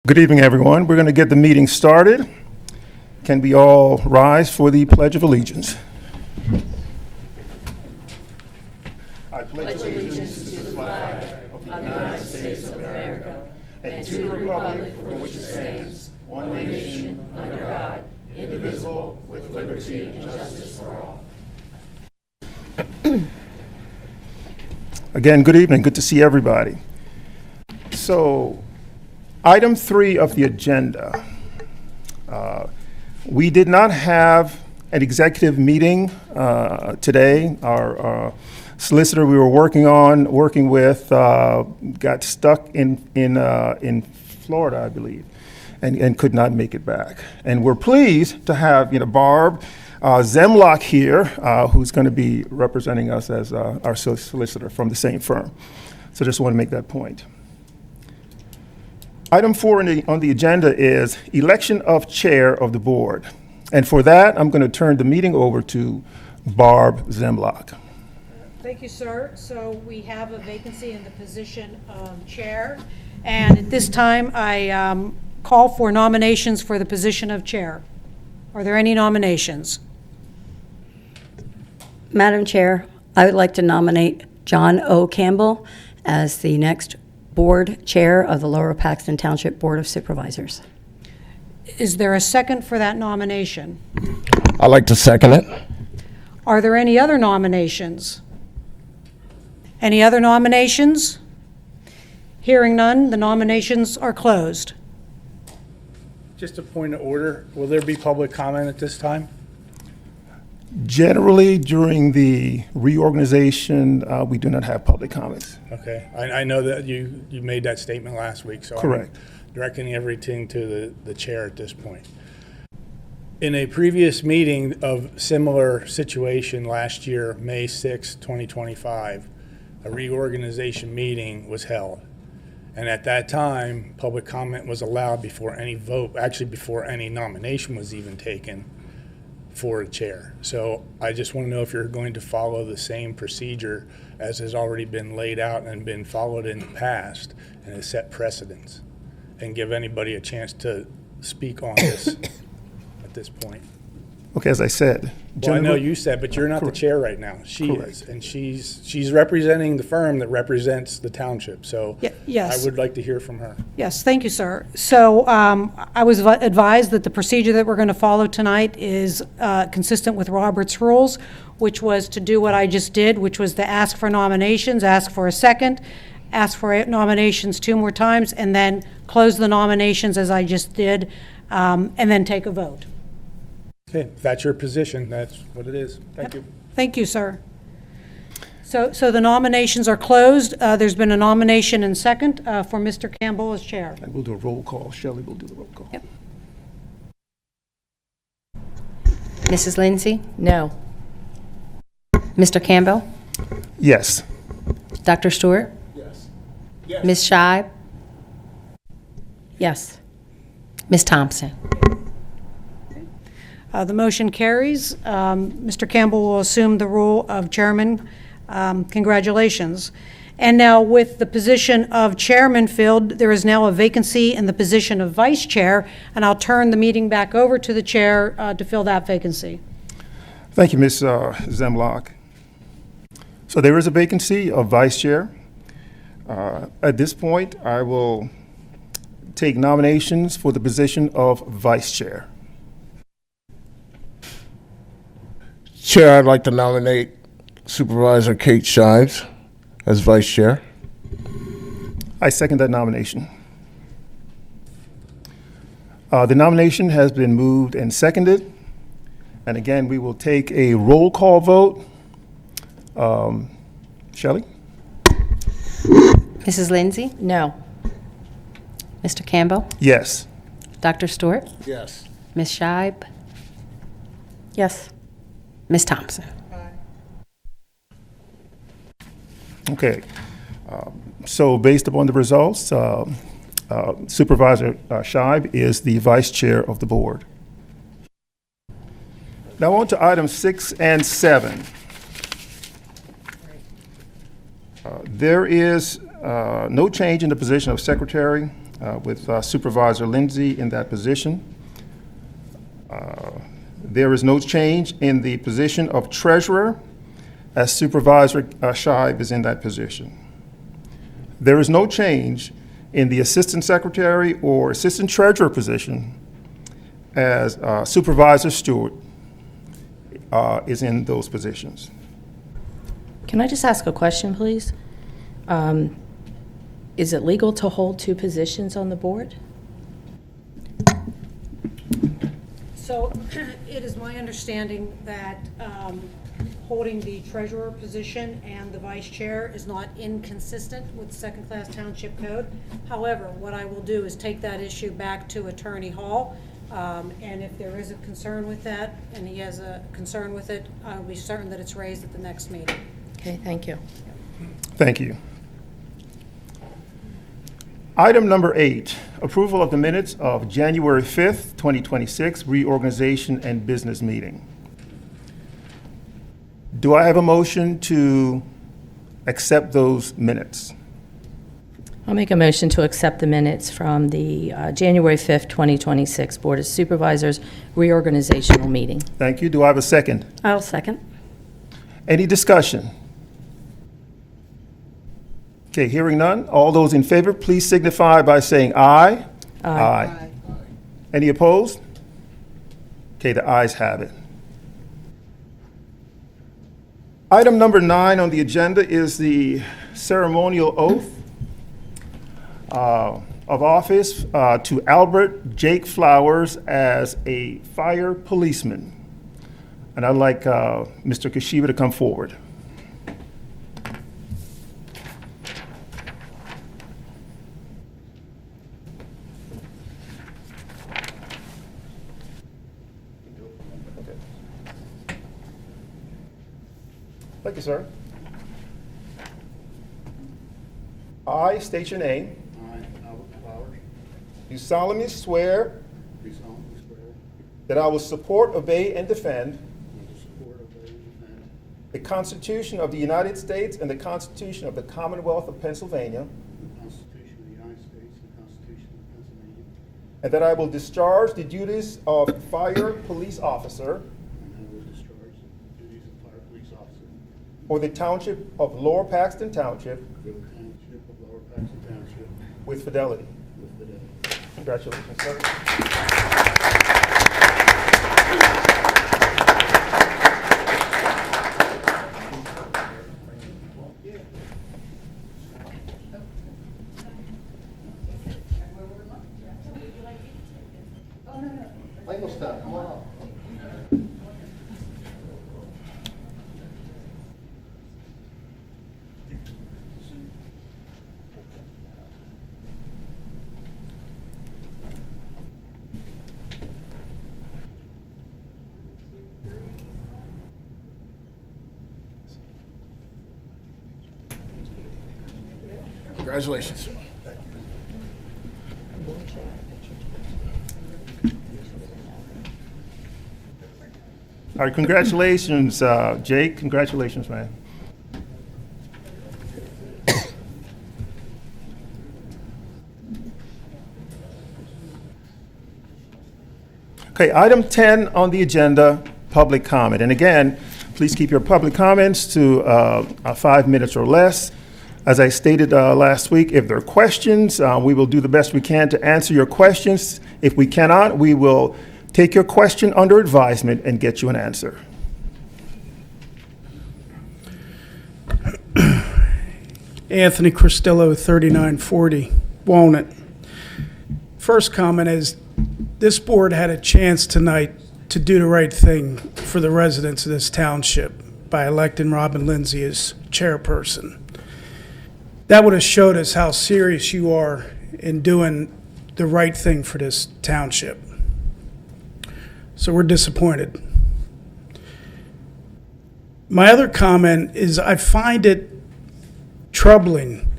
Good evening, everyone. We're going to get the meeting started. Can we all rise for the Pledge of Allegiance? I pledge allegiance to the flag of the United States of America and to the republic for which it stands, one nation, under God, indivisible, with liberty and justice for all. Again, good evening. Good to see everybody. So, item 3 of the agenda. We did not have an executive meeting today. Our solicitor we were working with, got stuck in Florida, I believe, and could not make it back. And we're pleased to have Barb Zemlock here, who's going to be representing us as our solicitor from the same firm. So just want to make that point. Item 4 on the agenda is election of chair of the board. And for that, I'm going to turn the meeting over to Barb Zemlock. Thank you, sir. So we have a vacancy in the position of chair. And at this time, I call for nominations for the position of chair. Are there any nominations? Madam Chair, I would like to nominate John O. Campbell as the next board chair of the Lower Paxton Township Board of Supervisors. Is there a second for that nomination? I'd like to second it. Are there any other nominations? Any other nominations? Hearing none, the nominations are closed. Just a point of order, will there be public comment at this time? Generally, during the reorganization, we do not have public comments. Okay, I know that you made that statement last week, so Correct. I'm directing everything to the chair at this point. In a previous meeting of similar situation last year, May 6, 2025, a reorganization meeting was held. And at that time, public comment was allowed before any vote, actually before any nomination was even taken for a chair. So I just want to know if you're going to follow the same procedure as has already been laid out and been followed in the past and has set precedents, and give anybody a chance to speak on this at this point. Okay, as I said. Well, I know you said, but you're not the chair right now. She is, and she's representing the firm that represents the township. So Yes. I would like to hear from her. Yes, thank you, sir. So I was advised that the procedure that we're going to follow tonight is consistent with Robert's rules, which was to do what I just did, which was to ask for nominations, ask for a second, ask for nominations 2 more times, and then close the nominations as I just did, and then take a vote. Okay, if that's your position, that's what it is. Thank you. Thank you, sir. So the nominations are closed. There's been a nomination and second for Mr. Campbell as chair. And we'll do a roll call. Shelley will do the roll call. Yep. Mrs. Lindsay? No. Mr. Campbell? Yes. Dr. Stewart? Yes. Ms. Scheib? Yes. Ms. Thompson? The motion carries. Mr. Campbell will assume the role of chairman. Congratulations. And now with the position of chairman filled, there is now a vacancy in the position of vice chair, and I'll turn the meeting back over to the chair to fill that vacancy. Thank you, Ms. Zemlock. So there is a vacancy of vice chair. At this point, I will take nominations for the position of vice chair. Chair, I'd like to nominate Supervisor Kate Shives as vice chair. I second that nomination. The nomination has been moved and seconded. And again, we will take a roll call vote. Shelley? Mrs. Lindsay? No. Mr. Campbell? Yes. Dr. Stewart? Yes. Ms. Scheib? Yes. Ms. Thompson? Okay. So based upon the results, Supervisor Scheib is the vice chair of the board. Now on to items 6 and 7. There is no change in the position of secretary with Supervisor Lindsay in that position. There is no change in the position of treasurer, as Supervisor Shive is in that position. There is no change in the assistant secretary or assistant treasurer position, as Supervisor Stewart is in those positions. Can I just ask a question, please? Is it legal to hold two positions on the board? So it is my understanding that holding the treasurer position and the vice chair is not inconsistent with second-class township code. However, what I will do is take that issue back to Attorney Hall, and if there is a concern with that, and he has a concern with it, I'll be certain that it's raised at the next meeting. Okay, thank you. Thank you. Item number 8, approval of the minutes of January 5th, 2026, reorganization and business meeting. Do I have a motion to accept those minutes? I'll make a motion to accept the minutes from the January 5th, 2026 Board of Supervisors reorganizational meeting. Thank you. Do I have a second? I'll second. Any discussion? Okay, hearing none. All those in favor, please signify by saying aye. Aye. Any opposed? Okay, the ayes have it. Item number 9 on the agenda is the ceremonial oath of office to Albert Jake Flowers as a fire policeman. And I'd like Mr. Kashiba to come forward. Thank you, sir. I state your name. I, Albert Flowers, Do solemnly swear do solemnly swear that I will support, obey, and defend to support, obey, and defend the Constitution of the United States and the Constitution of the Commonwealth of Pennsylvania, the Constitution of the United States and the Constitution of Pennsylvania, and that I will discharge the duties of fire police officer and I will discharge the duties of fire police officer for the Township of Lower Paxton Township for the Township of Lower Paxton Township with fidelity. with fidelity. Congratulations, sir. Michael, stop, come on up. Congratulations. All right, congratulations, Jake. Congratulations, man. Okay, item 10 on the agenda, public comment. And again, please keep your public comments to 5 minutes or less. As I stated last week, if there are questions, we will do the best we can to answer your questions. If we cannot, we will take your question under advisement and get you an answer. Anthony Cristillo, 3940 Walnut. First comment is, this board had a chance tonight to do the right thing for the residents of this township by electing Robin Lindsay as chairperson. That would have showed us how serious you are in doing the right thing for this township. So we're disappointed. My other comment is, I find it troubling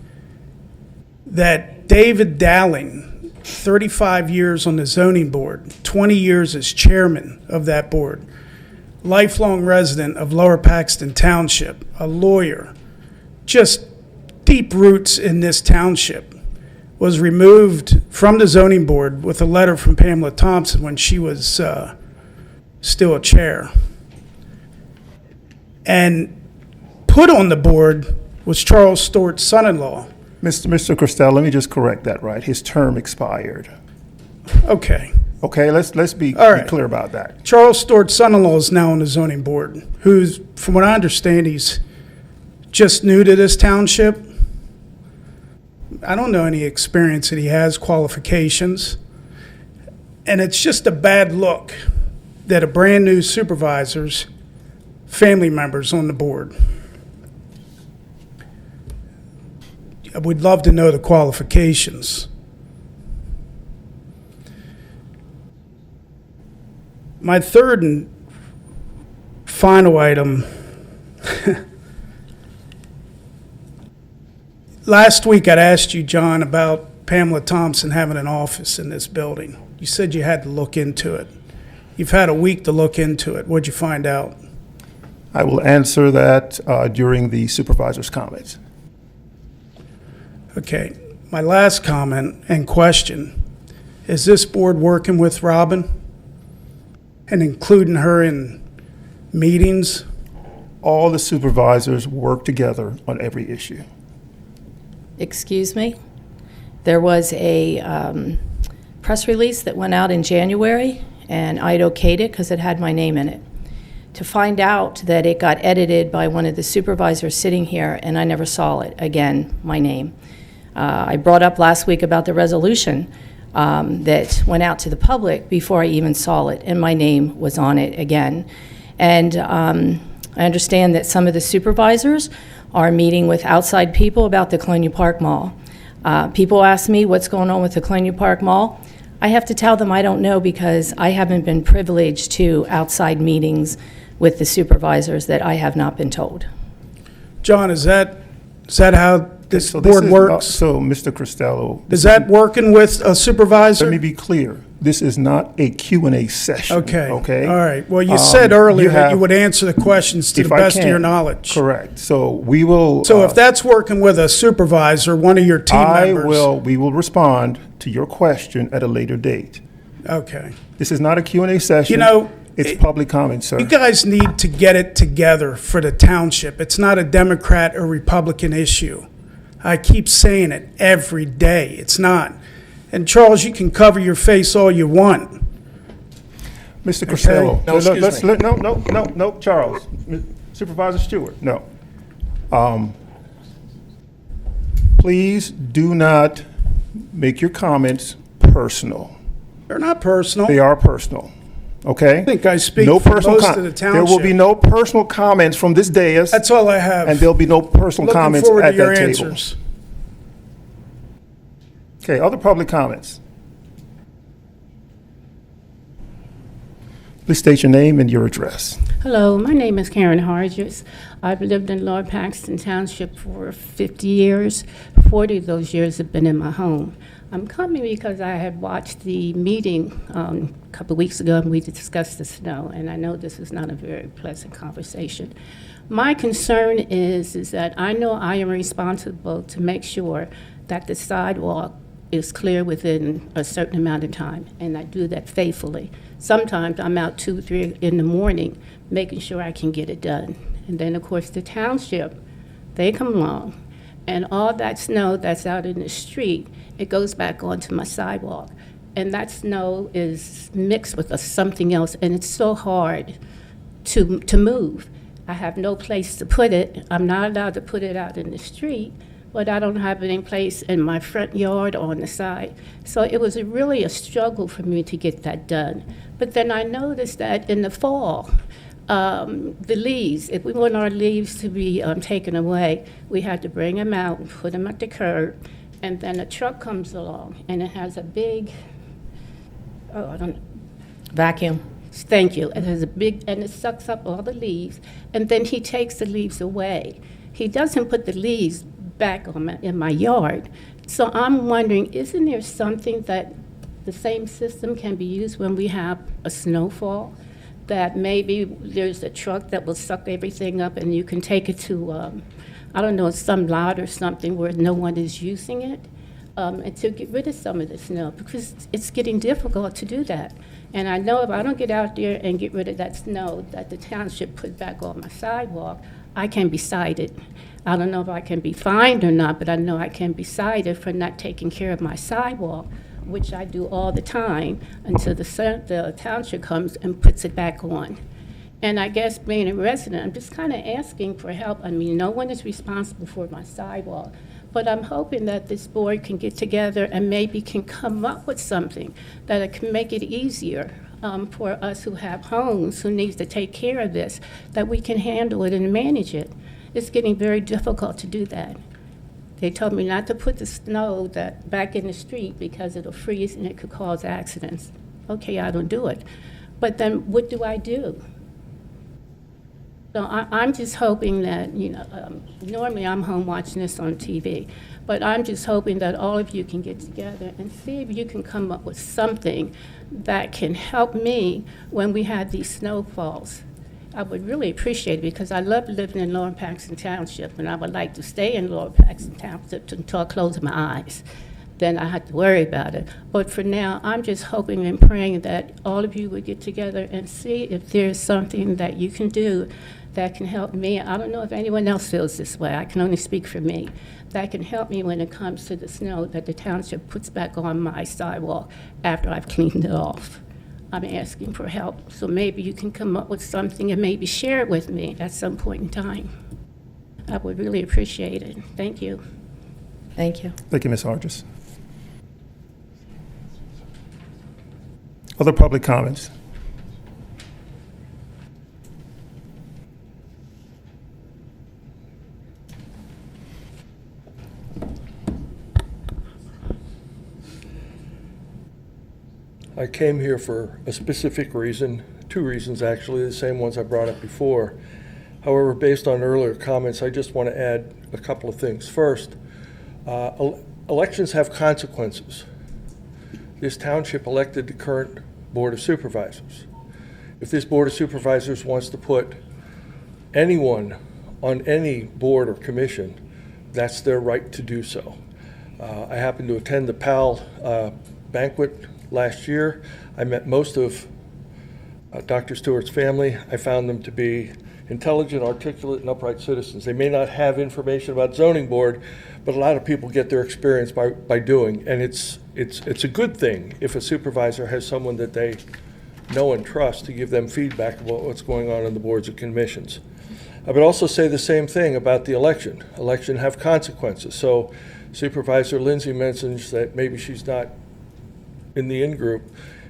that David Dowling, 35 years on the zoning board, 20 years as chairman of that board, lifelong resident of Lower Paxton Township, a lawyer, just deep roots in this township, was removed from the zoning board with a letter from Pamela Thompson when she was still a chair. And put on the board was Charles Stewart's son-in-law. Mr. Christel, let me just correct that, right? His term expired. Okay. Okay, let's be All right. clear about that. Charles Stewart's son-in-law is now on the zoning board, who's, from what I understand, he's just new to this township. I don't know any experience that he has, qualifications. And it's just a bad look that a brand-new supervisor's family members on the board. I would love to know the qualifications. My third and final item. Last week I'd asked you, John, about Pamela Thompson having an office in this building. You said you had to look into it. You've had a week to look into it. What'd you find out? I will answer that during the supervisor's comments. Okay. My last comment and question, is this board working with Robin and including her in meetings? All the supervisors work together on every issue. Excuse me? There was a press release that went out in January, and I'd okayed it because it had my name in it. To find out that it got edited by one of the supervisors sitting here, and I never saw it, again, my name. I brought up last week about the resolution that went out to the public before I even saw it, and my name was on it again. And I understand that some of the supervisors are meeting with outside people about the Colonial Park Mall. People ask me what's going on with the Colonial Park Mall. I have to tell them I don't know because I haven't been privileged to outside meetings with the supervisors that I have not been told. John, is that how this So board is works? not- So, Mr. Costello, Is that working with a supervisor? let me be clear. This is not a Q&A session. Okay. Okay? All right. Well, you said earlier that you have- would answer the questions to If the I best of your can. knowledge. Correct. So we will. So if that's working with a supervisor, one of your team members. we will respond to your question at a later date. Okay. This is not a Q&A session. You know, It's public comment, sir. You guys need to get it together for the township. It's not a Democrat or Republican issue. I keep saying it every day. It's not. And Charles, you can cover your face all you want. Mr. Costello. No, excuse me. No, Charles. Supervisor Stewart, no. Please do not make your comments personal. They're not personal. They are personal, okay? I think I speak No for personal most of the There will be township. no personal comments from this dais, That's all I have. and there'll be no personal Looking comments forward to at your that table. answers. Okay, other public comments. Please state your name and your address. Hello, my name is Karen Hargis. I've lived in Lower Paxton Township for 50 years. 40 of those years have been in my home. I'm coming because I had watched the meeting a couple of weeks ago, and we discussed the snow, and I know this is not a very pleasant conversation. My concern is that I know I am responsible to make sure that the sidewalk is clear within a certain amount of time, and I do that faithfully. Sometimes I'm out 2, 3 in the morning making sure I can get it done. And then, of course, the township, they come along, and all that snow that's out in the street, it goes back onto my sidewalk. And that snow is mixed with something else, and it's so hard to move. I have no place to put it. I'm not allowed to put it out in the street, but I don't have it in place in my front yard or on the side. So it was really a struggle for me to get that done. But then I noticed that in the fall, the leaves, if we want our leaves to be taken away, we had to bring them out and put them at the curb. And then a truck comes along, and it has a big, I don't know. Vacuum. Thank you. It has a big, and it sucks up all the leaves, and then he takes the leaves away. He doesn't put the leaves back in my yard. So I'm wondering, isn't there something that the same system can be used when we have a snowfall? That maybe there's a truck that will suck everything up and you can take it to, I don't know, some lot or something where no one is using it? and to get rid of some of the snow, because it's getting difficult to do that. And I know if I don't get out there and get rid of that snow that the township put back on my sidewalk, I can be cited. I don't know if I can be fined or not, but I know I can be cited for not taking care of my sidewalk, which I do all the time until the township comes and puts it back on. And I guess being a resident, I'm just kind of asking for help. I mean, no one is responsible for my sidewalk, but I'm hoping that this board can get together and maybe can come up with something that it can make it easier for us who have homes, who needs to take care of this, that we can handle it and manage it. It's getting very difficult to do that. They told me not to put the snow back in the street because it'll freeze and it could cause accidents. Okay, I don't do it. But then what do I do? So I'm just hoping that, normally I'm home watching this on TV, but I'm just hoping that all of you can get together and see if you can come up with something that can help me when we have these snowfalls. I would really appreciate it because I love living in Lower Paxton Township, and I would like to stay in Lower Paxton Township until I close my eyes. Then I have to worry about it. But for now, I'm just hoping and praying that all of you would get together and see if there's something that you can do that can help me. I don't know if anyone else feels this way. I can only speak for me. That can help me when it comes to the snow that the township puts back on my sidewalk after I've cleaned it off. I'm asking for help. So maybe you can come up with something and maybe share it with me at some point in time. I would really appreciate it. Thank you. Thank you. Thank you, Ms. Hargis. Other public comments? I came here for a specific reason, two reasons actually, the same ones I brought up before. However, based on earlier comments, I just want to add a couple of things. First, elections have consequences. This township elected the current Board of Supervisors. If this Board of Supervisors wants to put anyone on any board or commission, that's their right to do so. I happened to attend the PAL banquet last year. I met most of Dr. Stewart's family. I found them to be intelligent, articulate, and upright citizens. They may not have information about zoning board, but a lot of people get their experience by doing, and it's a good thing if a supervisor has someone that they know and trust to give them feedback about what's going on in the boards and commissions. I would also say the same thing about the election. Election have consequences. So Supervisor Lindsay mentions that maybe she's not in the in-group,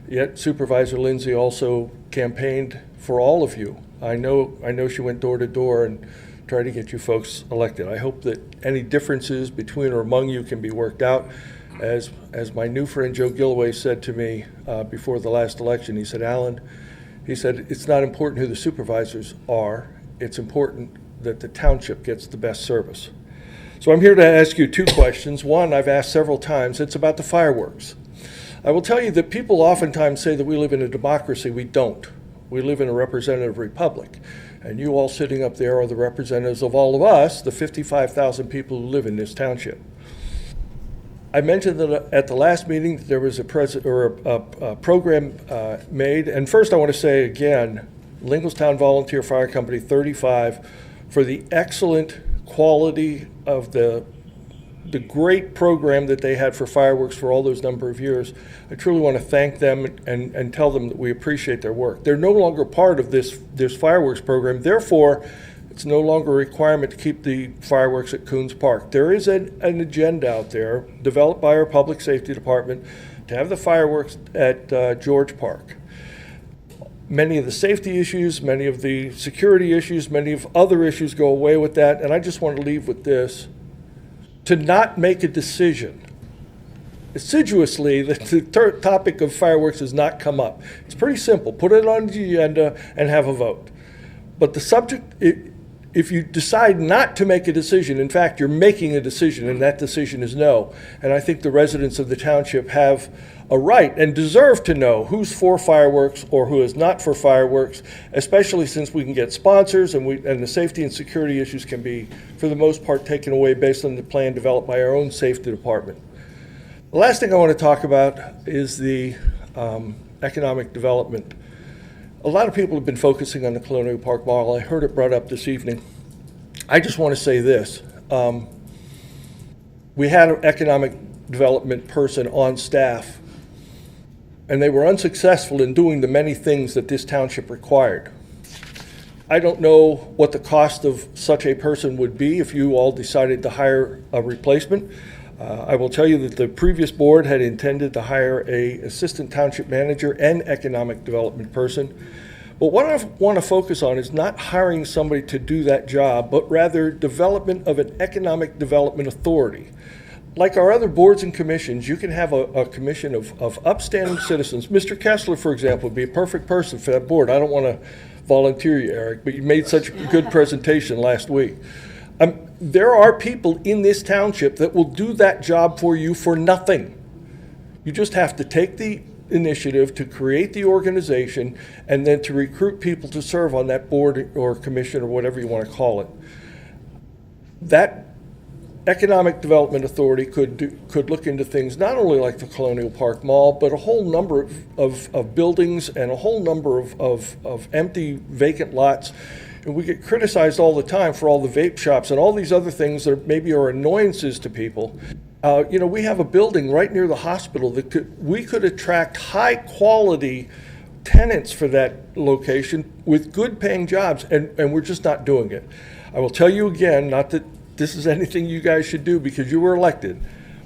yet Supervisor Lindsay also campaigned for all of you. I know she went door to door and tried to get you folks elected. I hope that any differences between or among you can be worked out. As my new friend Joe Gilloway said to me before the last election, he said, Alan, he said, it's not important who the supervisors are, it's important that the township gets the best service. So I'm here to ask you two questions. One, I've asked several times, it's about the fireworks. I will tell you that people oftentimes say that we live in a democracy. We don't. We live in a representative republic. And you all sitting up there are the representatives of all of us, the 55,000 people who live in this township. I mentioned that at the last meeting that there was a program made. And first I want to say again, Lincolnstown Volunteer Fire Company 35 for the excellent quality of the great program that they had for fireworks for all those number of years. I truly want to thank them and tell them that we appreciate their work. They're no longer part of this fireworks program. Therefore, it's no longer a requirement to keep the fireworks at Coons Park. There is an agenda out there developed by our Public Safety Department to have the fireworks at George Park. Many of the safety issues, many of the security issues, many of other issues go away with that. And I just want to leave with this. To not make a decision assiduously that the topic of fireworks has not come up. It's pretty simple. Put it on the agenda and have a vote. But the subject, if you decide not to make a decision, in fact, you're making a decision, and that decision is no. And I think the residents of the township have a right and deserve to know who's for fireworks or who is not for fireworks, especially since we can get sponsors and the safety and security issues can be, for the most part, taken away based on the plan developed by our own safety department. The last thing I want to talk about is the economic development. A lot of people have been focusing on the Colonial Park Mall. I heard it brought up this evening. I just want to say this. We had an economic development person on staff, and they were unsuccessful in doing the many things that this township required. I don't know what the cost of such a person would be if you all decided to hire a replacement. I will tell you that the previous board had intended to hire an assistant township manager and economic development person. But what I want to focus on is not hiring somebody to do that job, but rather development of an economic development authority. Like our other boards and commissions, you can have a commission of upstanding citizens. Mr. Kessler, for example, would be a perfect person for that board. I don't want to volunteer you, Eric, but you made such a good presentation last week. There are people in this township that will do that job for you for nothing. You just have to take the initiative to create the organization and then to recruit people to serve on that board or commission or whatever you want to call it. That Economic Development Authority could look into things not only like the Colonial Park Mall, but a whole number of buildings and a whole number of empty vacant lots. And we get criticized all the time for all the vape shops and all these other things that maybe are annoyances to people. We have a building right near the hospital that we could attract high quality tenants for that location with good paying jobs, and we're just not doing it. I will tell you again, not that this is anything you guys should do because you were elected.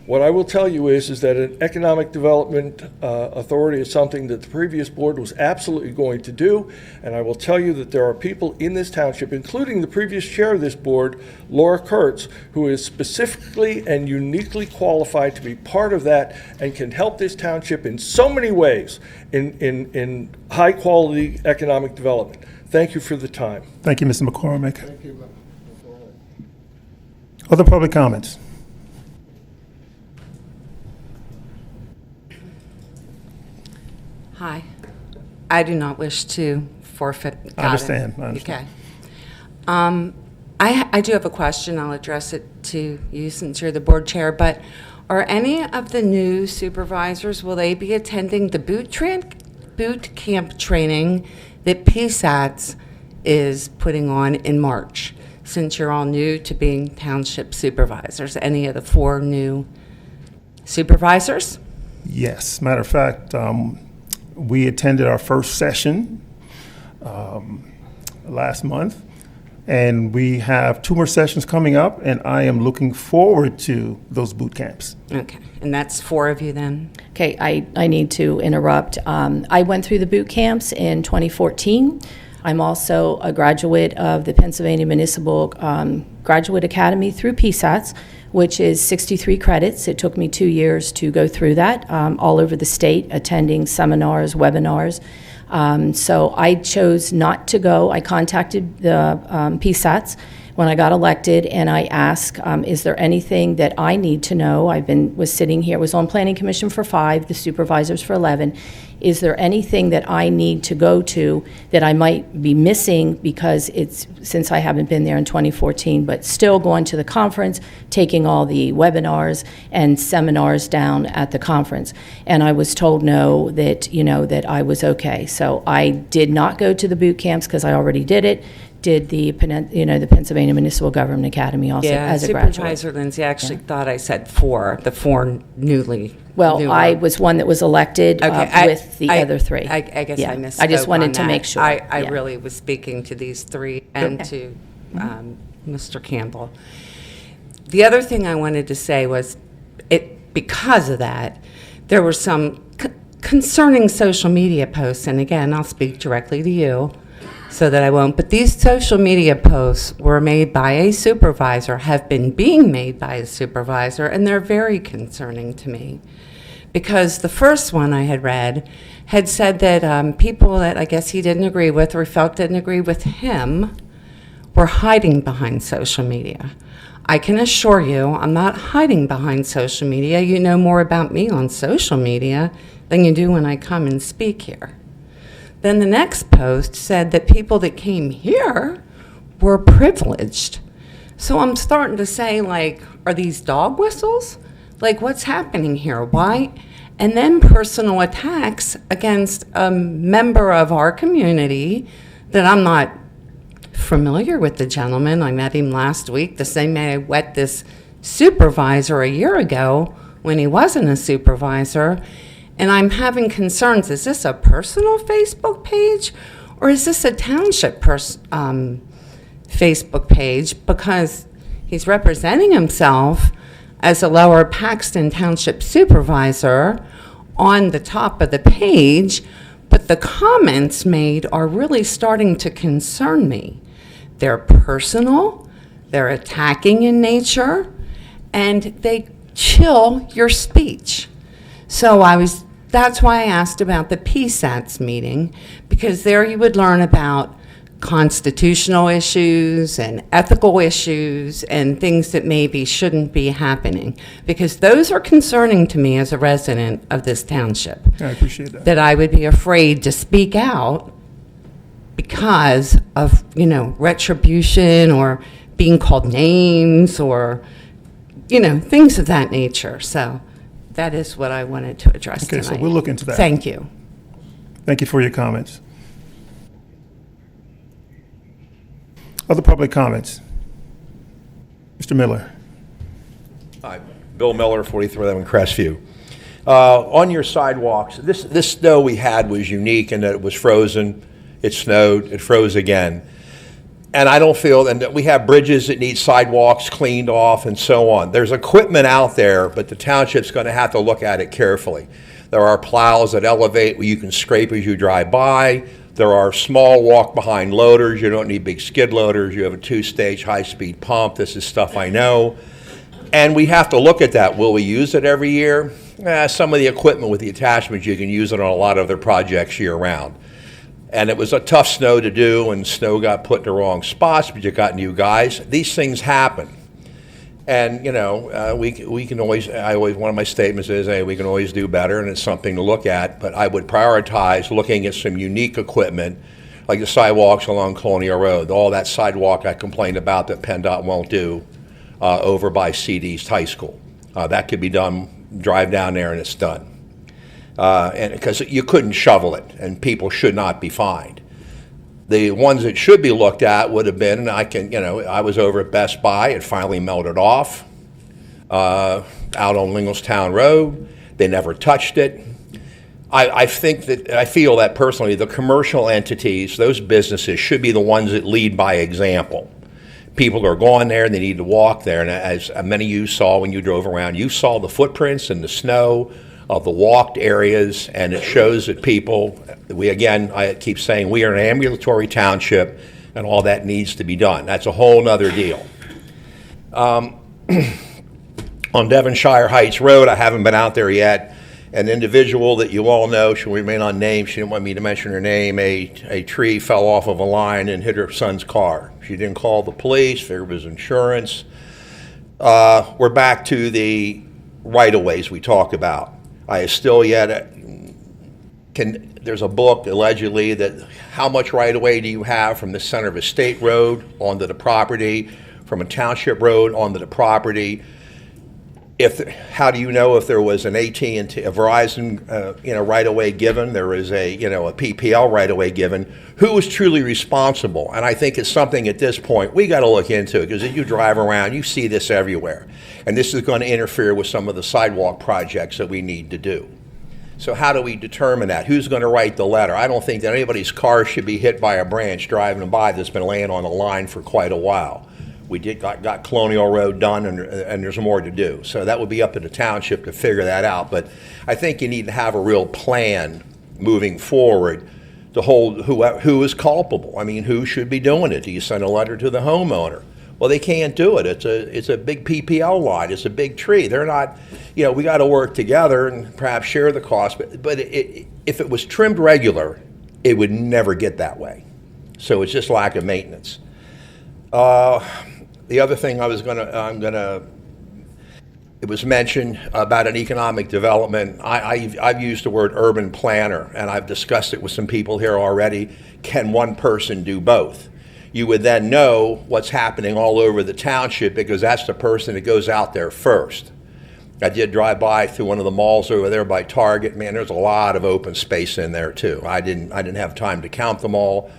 What I will tell you is that an economic development authority is something that the previous board was absolutely going to do, and I will tell you that there are people in this township, including the previous chair of this board, Laura Kurtz, who is specifically and uniquely qualified to be part of that and can help this township in so many ways in high quality economic development. Thank you for the time. Thank you, Mr. McCormick. Thank you. Other public comments? Hi. I do not wish to forfeit. I understand. Okay. I do have a question. I'll address it to you since you're the board chair, but are any of the new supervisors, will they be attending the boot camp training that PSATS is putting on in March, since you're all new to being township supervisors? Any of the 4 new supervisors? Yes. Matter of fact, we attended our first session last month, and we have 2 more sessions coming up, and I am looking forward to those boot camps. Okay, and that's 4 of you then? Okay, I need to interrupt. I went through the boot camps in 2014. I'm also a graduate of the Pennsylvania Municipal Graduate Academy through PSATS, which is 63 credits. It took me 2 years to go through that, all over the state, attending seminars, webinars. So I chose not to go. I contacted the PSATS when I got elected, and I asked, is there anything that I need to know? Was sitting here, was on Planning Commission for 5, the supervisors for 11. Is there anything that I need to go to that I might be missing because since I haven't been there in 2014, but still going to the conference, taking all the webinars and seminars down at the conference? And I was told no, that I was okay. So I did not go to the boot camps because I already did it. Did the Pennsylvania Municipal Government Academy also as a graduate. Supervisor Lindsay actually thought I said 4, the 4 newly. Well, I was one that was elected with the other 3. I guess I missed. I just wanted to make sure. I really was speaking to these 3 and to Mr. Campbell. The other thing I wanted to say was, because of that, there were some concerning social media posts, and again, I'll speak directly to you, so that I won't. But these social media posts were made by a supervisor, have been being made by a supervisor, and they're very concerning to me. Because the first one I had read had said that people that I guess he didn't agree with or felt didn't agree with him were hiding behind social media. I can assure you I'm not hiding behind social media. You know more about me on social media than you do when I come and speak here. Then the next post said that people that came here were privileged. So I'm starting to say, are these dog whistles? Like, what's happening here? Why? And then personal attacks against a member of our community that I'm not familiar with the gentleman. I met him last week, the same way I met this supervisor a year ago when he wasn't a supervisor. And I'm having concerns. Is this a personal Facebook page or is this a township Facebook page? Because he's representing himself as a lower Paxton Township supervisor on the top of the page, but the comments made are really starting to concern me. They're personal, they're attacking in nature, and they chill your speech. So that's why I asked about the PSATS meeting, because there you would learn about constitutional issues and ethical issues and things that maybe shouldn't be happening, because those are concerning to me as a resident of this township. I appreciate that. That I would be afraid to speak out because of, retribution or being called names or, things of that nature. So that is what I wanted to address tonight. Okay, so we'll look into that. Thank you. Thank you for your comments. Other public comments? Mr. Miller. Hi, Bill Miller, 4311 Crestview. On your sidewalks, this snow we had was unique in that it was frozen, it snowed, it froze again. And I don't feel, and we have bridges that need sidewalks cleaned off and so on. There's equipment out there, but the township's going to have to look at it carefully. There are plows that elevate where you can scrape as you drive by. There are small walk-behind loaders. You don't need big skid loaders. You have a 2-stage high-speed pump. This is stuff I know. And we have to look at that. Will we use it every year? Some of the equipment with the attachments, you can use it on a lot of other projects year-round. And it was a tough snow to do, and snow got put in the wrong spots, but you got new guys. These things happen. And, we can always, one of my statements is, hey, we can always do better, and it's something to look at. But I would prioritize looking at some unique equipment, like the sidewalks along Colonial Road. All that sidewalk I complained about that PennDOT won't do over by CD East High School. That could be done, drive down there, and it's done. And because you couldn't shovel it, and people should not be fined. The ones that should be looked at would have been, and I was over at Best Buy, it finally melted off, out on Linglestown Road. They never touched it. I feel that personally, the commercial entities, those businesses should be the ones that lead by example. People are going there, they need to walk there, and as many of you saw when you drove around, you saw the footprints in the snow of the walked areas, and it shows that people, I keep saying, we are an ambulatory township, and all that needs to be done. That's a whole nother deal. On Devonshire Heights Road, I haven't been out there yet. An individual that you all know, she'll remain unnamed, she didn't want me to mention her name, a tree fell off of a line and hit her son's car. She didn't call the police, figured it was insurance. We're back to the right-of-ways we talked about. I still yet there's a book allegedly that how much right-of-way do you have from the center of a state road onto the property, from a township road onto the property? How do you know if there was an AT&T, a Verizon, right-of-way given? There is a PPL right-of-way given. Who is truly responsible? And I think it's something at this point we got to look into, because as you drive around, you see this everywhere, and this is going to interfere with some of the sidewalk projects that we need to do. So how do we determine that? Who's going to write the letter? I don't think that anybody's car should be hit by a branch driving by that's been laying on the line for quite a while. We got Colonial Road done, and there's more to do. So that would be up to the township to figure that out. But I think you need to have a real plan moving forward to hold who is culpable. I mean, who should be doing it? Do you send a letter to the homeowner? Well, they can't do it. It's a big PPL line. It's a big tree. They're not, we got to work together and perhaps share the cost. But if it was trimmed regular, it would never get that way. So it's just lack of maintenance. The other thing it was mentioned about an economic development. I've used the word urban planner, and I've discussed it with some people here already. Can one person do both? You would then know what's happening all over the township, because that's the person that goes out there first. I did drive by through one of the malls over there by Target. Man, there's a lot of open space in there too. I didn't have time to count them all.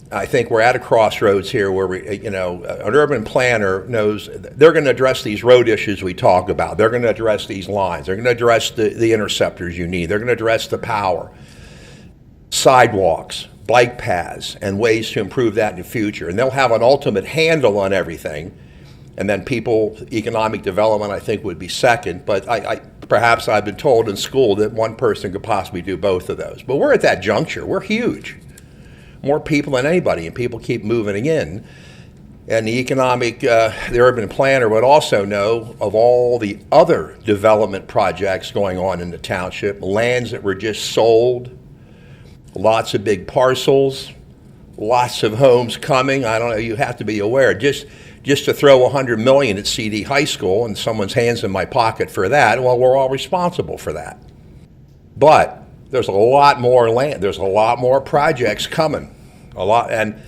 I think we're at a crossroads here where an urban planner knows they're going to address these road issues we talk about. They're going to address these lines. They're going to address the interceptors you need. They're going to address the power, sidewalks, bike paths, and ways to improve that in the future. And they'll have an ultimate handle on everything. And then economic development, I think, would be second. But perhaps I've been told in school that one person could possibly do both of those. But we're at that juncture. We're huge. More people than anybody, and people keep moving in. And the urban planner would also know of all the other development projects going on in the township, lands that were just sold, lots of big parcels, lots of homes coming. I don't know, you have to be aware. Just to throw $100 million at CD High School and someone's hands in my pocket for that, well, we're all responsible for that. But there's a lot more land. There's a lot more projects coming. A lot, and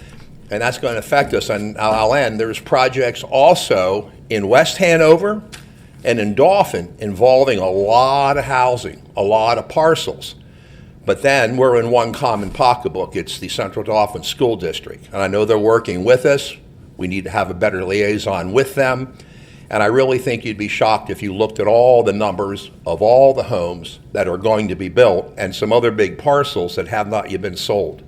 that's going to affect us. And I'll end. There's projects also in West Hanover and in Dauphin involving a lot of housing, a lot of parcels. But then we're in one common pocketbook. It's the Central Dauphin School District. And I know they're working with us. We need to have a better liaison with them. And I really think you'd be shocked if you looked at all the numbers of all the homes that are going to be built and some other big parcels that have not yet been sold.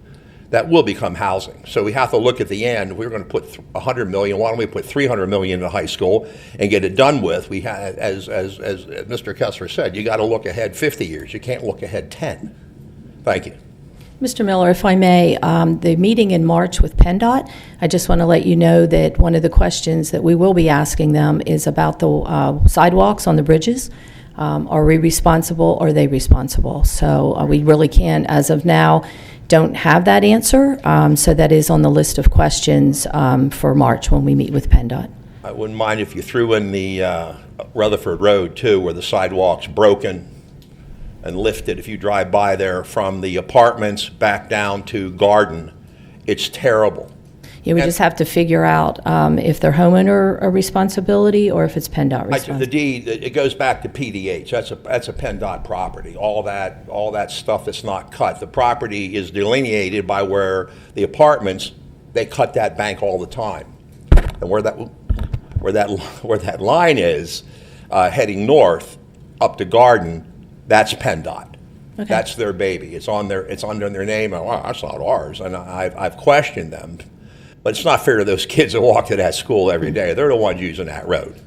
That will become housing. So we have to look at the end. We're going to put $100 million. Why don't we put $300 million into high school and get it done with? We have, as Mr. Kessler said, you got to look ahead 50 years. You can't look ahead 10. Thank you. Mr. Miller, if I may, the meeting in March with PennDOT, I just want to let you know that one of the questions that we will be asking them is about the sidewalks on the bridges. Are we responsible, or are they responsible? So we really can't, as of now, don't have that answer. So that is on the list of questions for March when we meet with PennDOT. I wouldn't mind if you threw in the Rutherford Road, too, where the sidewalk's broken and lifted. If you drive by there from the apartments back down to Garden, it's terrible. Yeah, we just have to figure out if they're homeowner a responsibility or if it's PennDOT The responsibility. deed, it goes back to PDH. That's a PennDOT property. All that stuff that's not cut. The property is delineated by where the apartments, they cut that bank all the time. And where that line is heading north up to Garden, that's PennDOT. Okay. That's their baby. It's under their name. And, wow, that's not ours. And I've questioned them. But it's not fair to those kids that walk to that school every day. They're the ones using that road.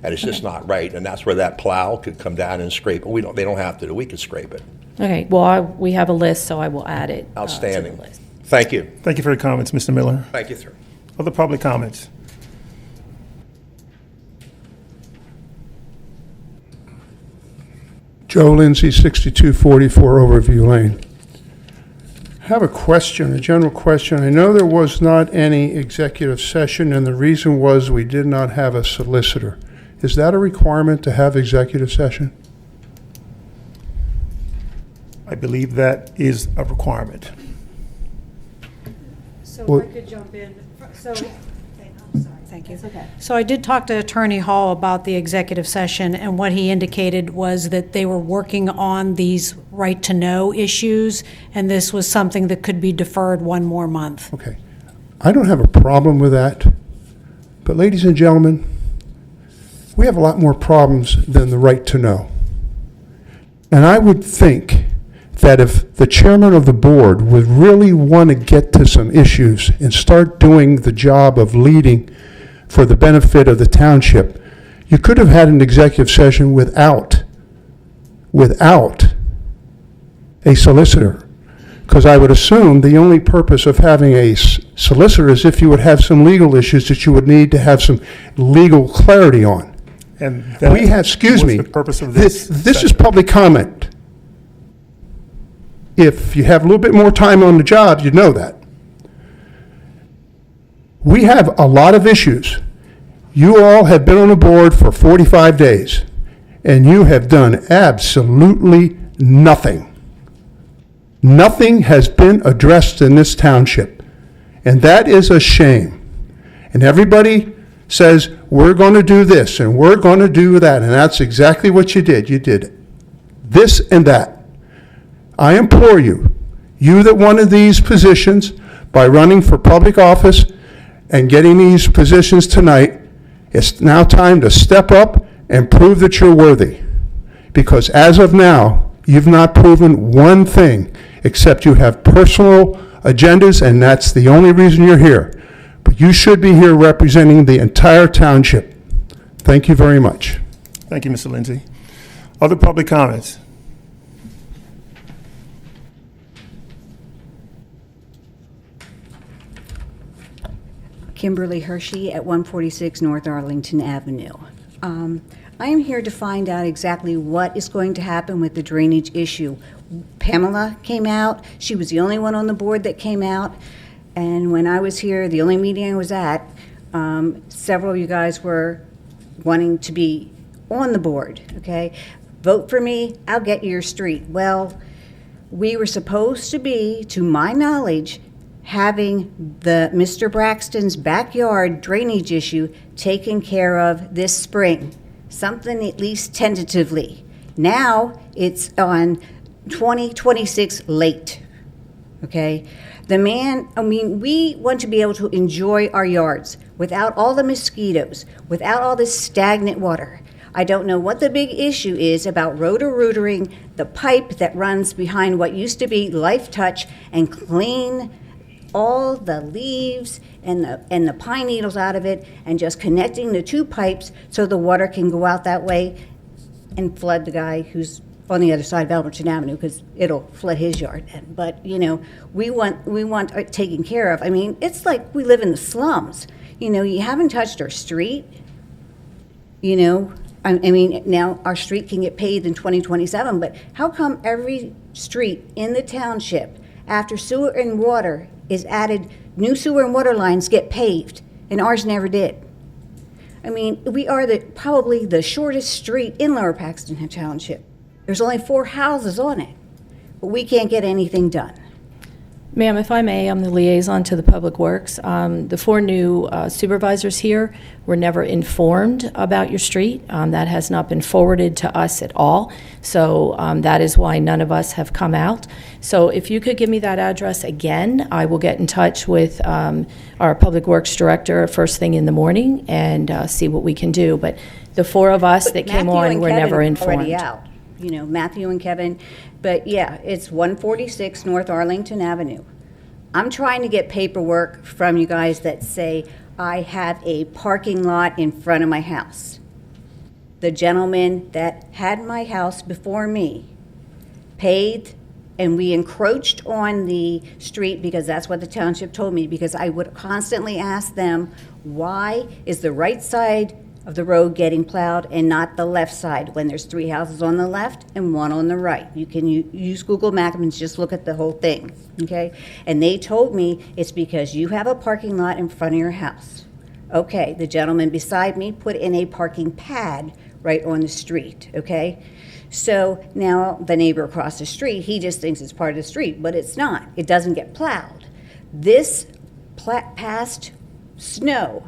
And it's just not right. And that's where that plow could come down and scrape it. They don't have to. We could scrape it. Okay, well, we have a list, so I will add it Outstanding. to the list. Thank you. Thank you for your comments, Mr. Miller. Thank you, sir. Other public comments? Joe Lindsay, 6244 Overview Lane. I have a question, a general question. I know there was not any executive session, and the reason was we did not have a solicitor. Is that a requirement to have executive session? I believe that is a requirement. So Well- if I could jump in, so, I'm sorry, thank you. So I did talk to Attorney Hall about the executive session, and what he indicated was that they were working on these right-to-know issues, and this was something that could be deferred one more month. Okay. I don't have a problem with that. But ladies and gentlemen, we have a lot more problems than the right to know. And I would think that if the chairman of the board would really want to get to some issues and start doing the job of leading for the benefit of the township, you could have had an executive session without a solicitor. Because I would assume the only purpose of having a solicitor is if you would have some legal issues that you would need to have some legal clarity on. And that We have, excuse was me, the purpose of this this is session. public comment. If you have a little bit more time on the job, you'd know that. We have a lot of issues. You all have been on the board for 45 days, and you have done absolutely nothing. Nothing has been addressed in this township, and that is a shame. And everybody says, we're going to do this and we're going to do that, and that's exactly what you did. You did this and that. I implore you, you that wanted these positions by running for public office and getting these positions tonight, it's now time to step up and prove that you're worthy. Because as of now, you've not proven one thing except you have personal agendas, and that's the only reason you're here. But you should be here representing the entire township. Thank you very much. Thank you, Mr. Lindsay. Other public comments? Kimberly Hershey at 146 North Arlington Avenue. I am here to find out exactly what is going to happen with the drainage issue. Pamela came out. She was the only one on the board that came out. And when I was here, the only meeting I was at, several of you guys were wanting to be on the board, okay? Vote for me, I'll get you your street. Well, we were supposed to be, to my knowledge, having the Mr. Braxton's backyard drainage issue taken care of this spring, something at least tentatively. Now it's on 2026 late, okay? We want to be able to enjoy our yards without all the mosquitoes, without all this stagnant water. I don't know what the big issue is about rotor-rootering the pipe that runs behind what used to be Life Touch and clean all the leaves and the pine needles out of it and just connecting the two pipes so the water can go out that way and flood the guy who's on the other side of Alberton Avenue, because it'll flood his yard. But, we want it taken care of. I mean, it's like we live in the slums. You haven't touched our street. Now our street can get paved in 2027, but how come every street in the township, after sewer and water is added, new sewer and water lines get paved, and ours never did? We are probably the shortest street in Lower Paxton Township. There's only 4 houses on it, but we can't get anything done. Ma'am, if I may, I'm the liaison to the Public Works. The 4 new supervisors here were never informed about your street. That has not been forwarded to us at all. So that is why none of us have come out. So if you could give me that address again, I will get in touch with our Public Works Director first thing in the morning and see what we can do. But the 4 of us that came on were never informed. Already out. Matthew and Kevin. But yeah, it's 146 North Arlington Avenue. I'm trying to get paperwork from you guys that say I have a parking lot in front of my house. The gentleman that had my house before me paid, and we encroached on the street because that's what the township told me, because I would constantly ask them, why is the right side of the road getting plowed and not the left side when there's 3 houses on the left and 1 on the right? You can use Google Maps and just look at the whole thing, okay? And they told me it's because you have a parking lot in front of your house. Okay, the gentleman beside me put in a parking pad right on the street, okay? So now the neighbor across the street, he just thinks it's part of the street, but it's not. It doesn't get plowed. This past snow,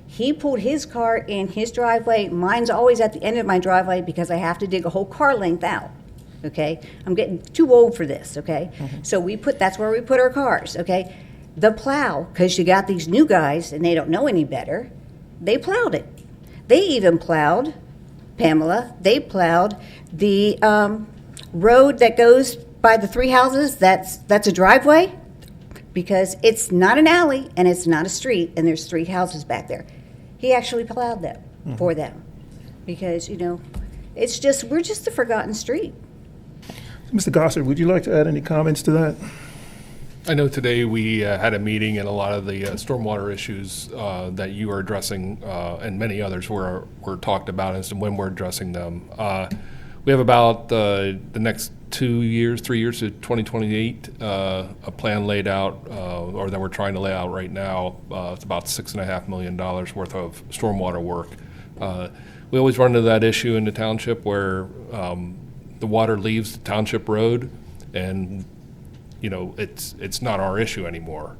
he pulled his car in his driveway. Mine's always at the end of my driveway because I have to dig a whole car length out, okay? I'm getting too old for this, okay? So that's where we put our cars, okay? The plow, because you got these new guys and they don't know any better, they plowed it. They even plowed, Pamela, they plowed the road that goes by the 3 houses, that's a driveway, because it's not an alley and it's not a street and there's 3 houses back there. He actually plowed them for them because, we're just a forgotten street. Mr. Gossard, would you like to add any comments to that? I know today we had a meeting and a lot of the stormwater issues that you are addressing and many others were talked about as to when we're addressing them. We have about the next 3 years to 2028, a plan laid out, or that we're trying to lay out right now. It's about $6.5 million worth of stormwater work. We always run into that issue in the township where the water leaves the township road, and it's not our issue anymore.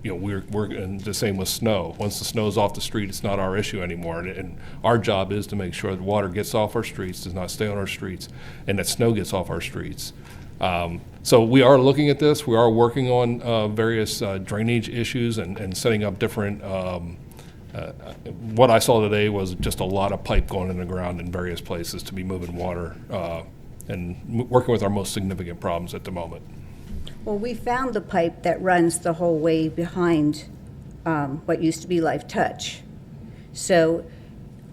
we're and the same with snow. Once the snow's off the street, it's not our issue anymore. And our job is to make sure that water gets off our streets, does not stay on our streets, and that snow gets off our streets. So we are looking at this. We are working on various drainage issues and setting up different. What I saw today was just a lot of pipe going in the ground in various places to be moving water and working with our most significant problems at the moment. Well, we found the pipe that runs the whole way behind what used to be Life Touch. So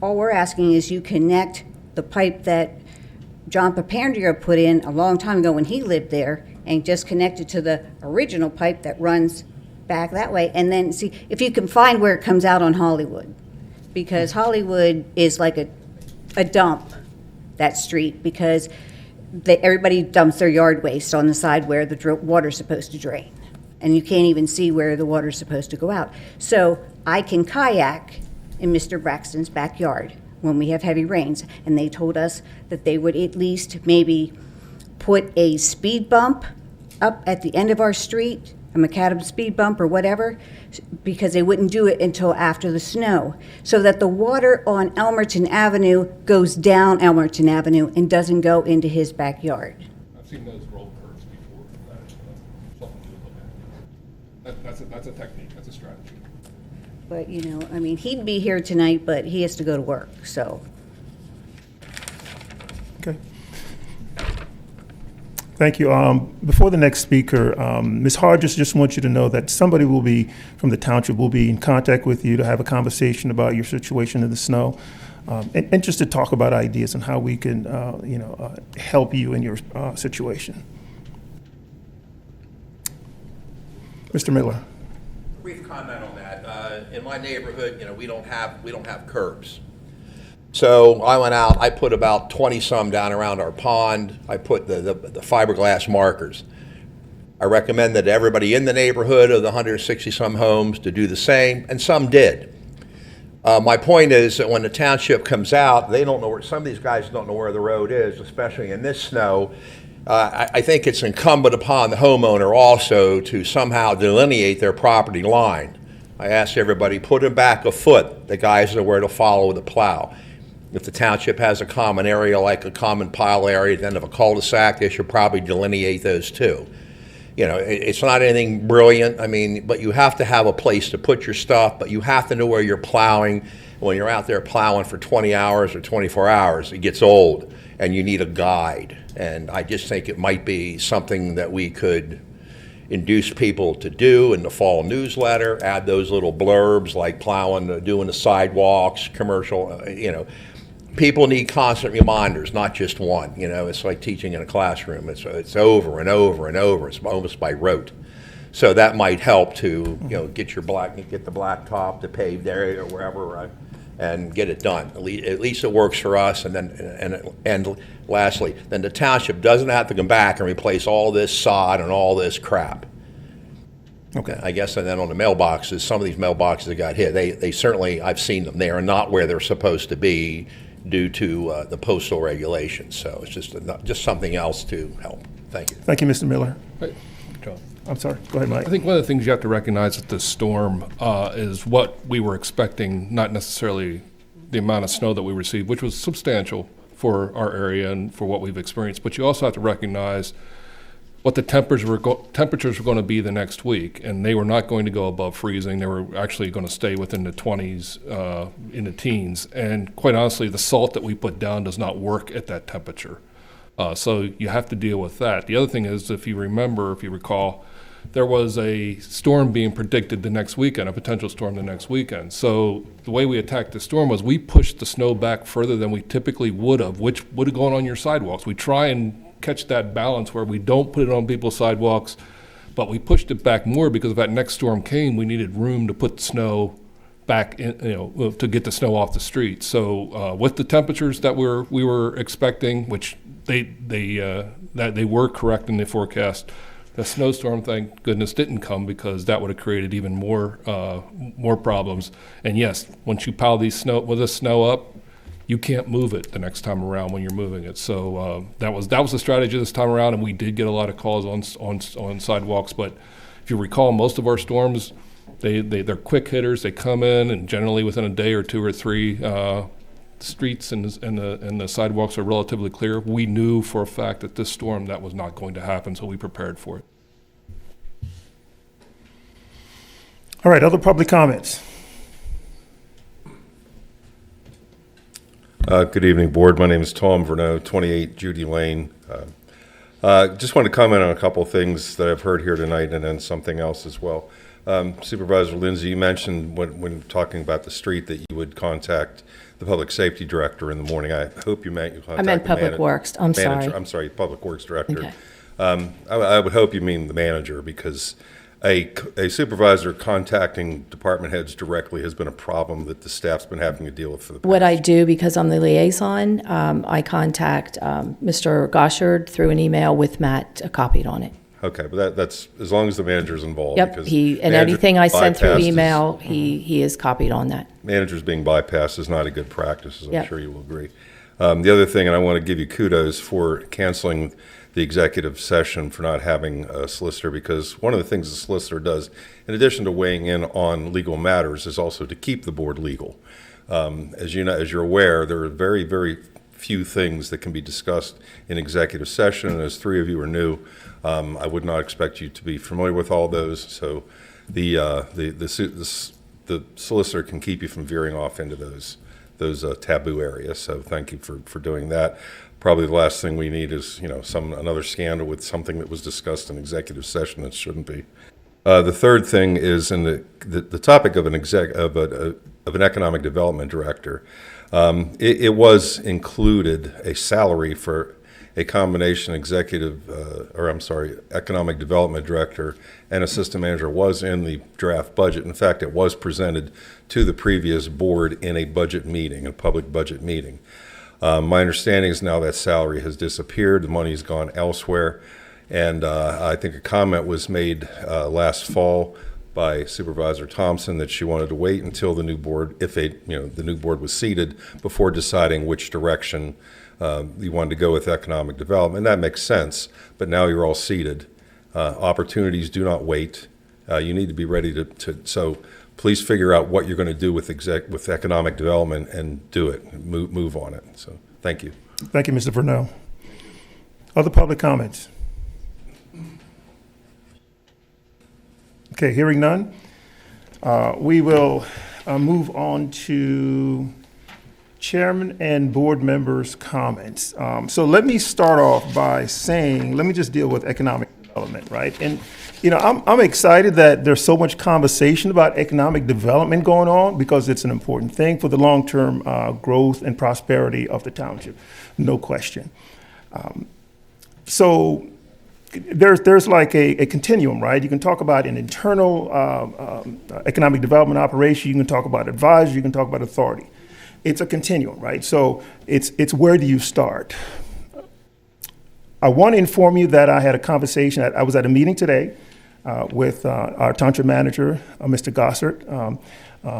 all we're asking is you connect the pipe that John Papandia put in a long time ago when he lived there and just connect it to the original pipe that runs back that way. And then see if you can find where it comes out on Hollywood. Because Hollywood is like a dump, that street, because everybody dumps their yard waste on the side where the water's supposed to drain. And you can't even see where the water's supposed to go out. So I can kayak in Mr. Braxton's backyard when we have heavy rains. And they told us that they would at least maybe put a speed bump up at the end of our street, a macadam speed bump or whatever, because they wouldn't do it until after the snow, so that the water on Elmerton Avenue goes down Elmerton Avenue and doesn't go into his backyard. I've seen those roll curves before. That's something to look at. That's a technique. That's a strategy. But, I mean, he'd be here tonight, but he has to go to work, so. Okay. Thank you. Before the next speaker, Ms. Hodges just wants you to know that somebody from the township will be in contact with you to have a conversation about your situation in the snow, and just to talk about ideas and how we can, help you in your situation. Mr. Miller. Brief comment on that. In my neighborhood, we don't have curbs. So I went out, I put about 20 some down around our pond. I put the fiberglass markers. I recommended to everybody in the neighborhood of the 160 some homes to do the same, and some did. My point is that when the township comes out, they don't know where, some of these guys don't know where the road is, especially in this snow. I think it's incumbent upon the homeowner also to somehow delineate their property line. I asked everybody, put them back a foot. The guys know where to follow with a plow. If the township has a common area like a common pile area, then if a cul-de-sac, they should probably delineate those too. It's not anything brilliant, but you have to have a place to put your stuff, but you have to know where you're plowing. When you're out there plowing for 20 hours or 24 hours, it gets old and you need a guide. And I just think it might be something that we could induce people to do in the fall newsletter, add those little blurbs like plowing, doing the sidewalks, commercial, People need constant reminders, not just one. It's like teaching in a classroom. It's over and over and over. It's almost by rote. So that might help to get the blacktop, the paved area, or wherever, and get it done. At least it works for us. And lastly, then the township doesn't have to come back and replace all this sod and all this crap. Okay. I guess, and then on the mailboxes, some of these mailboxes that got hit, they certainly, I've seen them. They are not where they're supposed to be due to the postal regulations. So it's just something else to help. Thank you. Thank you, Mr. Miller. Hey, John. I'm sorry. Go ahead, Mike. I think one of the things you have to recognize with this storm is what we were expecting, not necessarily the amount of snow that we received, which was substantial for our area and for what we've experienced. But you also have to recognize what the temperatures were going to be the next week, and they were not going to go above freezing. They were actually going to stay within the 20s, in the teens. And quite honestly, the salt that we put down does not work at that temperature. So you have to deal with that. The other thing is, if you recall, there was a storm being predicted the next weekend, a potential storm the next weekend. So the way we attacked the storm was we pushed the snow back further than we typically would have, which would have gone on your sidewalks. We try and catch that balance where we don't put it on people's sidewalks, but we pushed it back more because if that next storm came, we needed room to put snow back in, to get the snow off the street. So with the temperatures that we were expecting, which they were correct in the forecast, the snowstorm, thank goodness, didn't come because that would have created even more problems. And yes, once you pile this snow up, you can't move it the next time around when you're moving it. So that was the strategy this time around, and we did get a lot of calls on sidewalks. But if you recall, most of our storms, They're quick hitters. They come in, and generally within a day or two or three, streets and the sidewalks are relatively clear. We knew for a fact that this storm that was not going to happen, so we prepared for it. All right, other public comments? Good evening, Board. My name is Tom Verneau, 28 Judy Lane. Just want to comment on a couple of things that I've heard here tonight and then something else as well. Supervisor Lindsay, you mentioned when talking about the street that you would contact the Public Safety Director in the morning. I hope you meant you contact I meant the Public Works. I'm manager. sorry. I'm sorry, Public Works Director. Okay. I would hope you mean the manager, because a supervisor contacting department heads directly has been a problem that the staff's been having to deal with for the past. What I do, because I'm the liaison, I contact Mr. Goshard through an email with Matt copied on it. Okay, but that's as long as the manager's involved. Yep, because and manager anything I send through bypassed email, he is copied on that. Managers being bypassed is not a good practice, as I'm Yep. sure you will agree. The other thing, and I want to give you kudos for canceling the executive session for not having a solicitor, because one of the things the solicitor does, in addition to weighing in on legal matters, is also to keep the board legal. As you know, as you're aware, there are very, very few things that can be discussed in executive session, and as three of you are new, I would not expect you to be familiar with all those. So the solicitor can keep you from veering off into those taboo areas. So thank you for doing that. Probably the last thing we need is another scandal with something that was discussed in executive session that shouldn't be. The third thing is in the topic of an economic development director. It was included a salary for a combination economic development director and assistant manager was in the draft budget. In fact, it was presented to the previous board in a budget meeting, a public budget meeting. My understanding is now that salary has disappeared, the money's gone elsewhere, and I think a comment was made last fall by Supervisor Thompson that she wanted to wait until the new board, the new board was seated, before deciding which direction you wanted to go with economic development. That makes sense, but now you're all seated. Opportunities do not wait. You need to be ready to so please figure out what you're going to do with economic development and do it. Move on it. So thank you. Thank you, Mr. Verneau. Other public comments? Okay, hearing none, we will move on to chairman and board members' comments. So let me start off by saying, let me just deal with economic development, right? And I'm excited that there's so much conversation about economic development going on, because it's an important thing for the long-term growth and prosperity of the township, no question. So there's like a continuum, right? You can talk about an internal economic development operation, you can talk about advisory, you can talk about authority. It's a continuum, right? So it's where do you start? I want to inform you that I had a conversation, I was at a meeting today with our township manager, Mr. Gossard.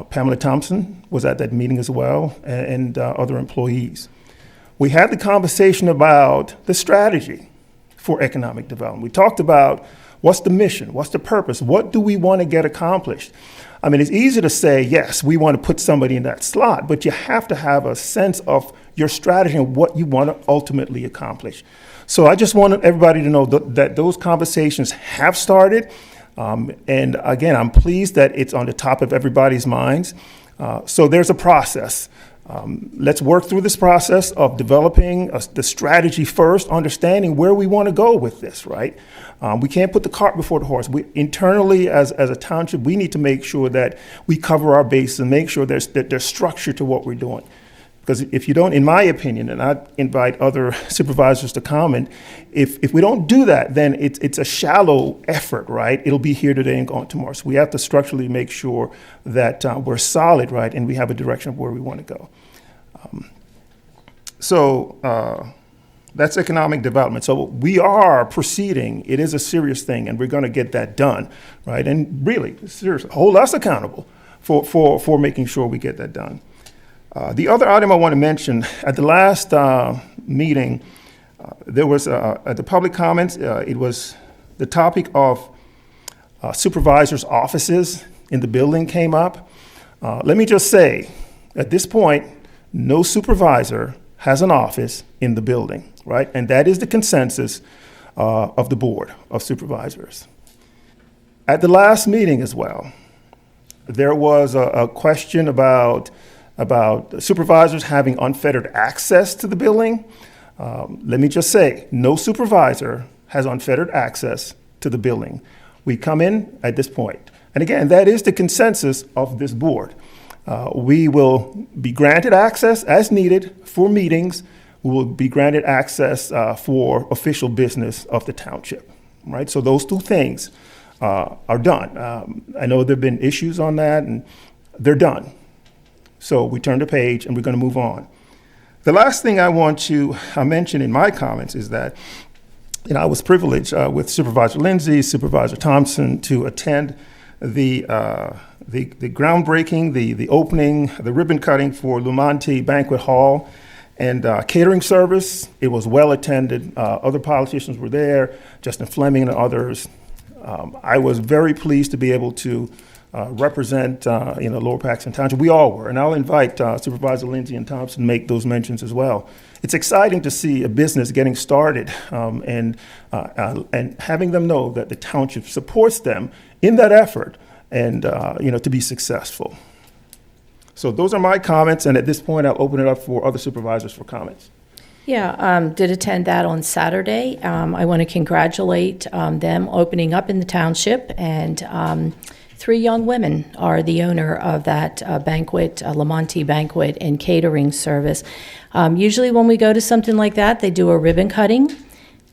Pamela Thompson was at that meeting as well, and other employees. We had the conversation about the strategy for economic development. We talked about what's the mission, what's the purpose, what do we want to get accomplished? I mean, it's easy to say, yes, we want to put somebody in that slot, but you have to have a sense of your strategy and what you want to ultimately accomplish. So I just wanted everybody to know that those conversations have started. And again, I'm pleased that it's on the top of everybody's minds. So there's a process. Let's work through this process of developing the strategy first, understanding where we want to go with this, right? We can't put the cart before the horse. We internally, as a township, we need to make sure that we cover our bases and make sure there's structure to what we're doing. Because if you don't, in my opinion, and I invite other supervisors to comment, if we don't do that, then it's a shallow effort, right? It'll be here today and gone tomorrow. So we have to structurally make sure that we're solid, right, and we have a direction of where we want to go. So that's economic development. So we are proceeding. It is a serious thing, and we're going to get that done, right? And really, seriously, hold us accountable for making sure we get that done. The other item I want to mention, at the last meeting, there was, at the public comments, it was the topic of supervisors' offices. in the building came up. Let me just say, at this point, no supervisor has an office in the building, right? And that is the consensus of the Board of Supervisors. At the last meeting as well, there was a question about supervisors having unfettered access to the building. Let me just say, no supervisor has unfettered access to the building. We come in at this point. And again, that is the consensus of this board. We will be granted access as needed for meetings. We will be granted access for official business of the township, right? So those two things are done. I know there have been issues on that, and they're done. So we turn the page, and we're going to move on. The last thing I want to mention in my comments is that I was privileged with Supervisor Lindsay, Supervisor Thompson to attend the groundbreaking, the opening, the ribbon cutting for Lumonte Banquet Hall and catering service. It was well attended. Other politicians were there, Justin Fleming and others. I was very pleased to be able to represent Lower Paxton Township. We all were, and I'll invite Supervisor Lindsay and Thompson to make those mentions as well. It's exciting to see a business getting started and having them know that the township supports them in that effort and to be successful. So those are my comments, and at this point, I'll open it up for other supervisors for comments. Yeah, did attend that on Saturday. I want to congratulate them opening up in the township, and 3 young women are the owner of that banquet, Lumonte Banquet and Catering Service. Usually when we go to something like that, they do a ribbon cutting.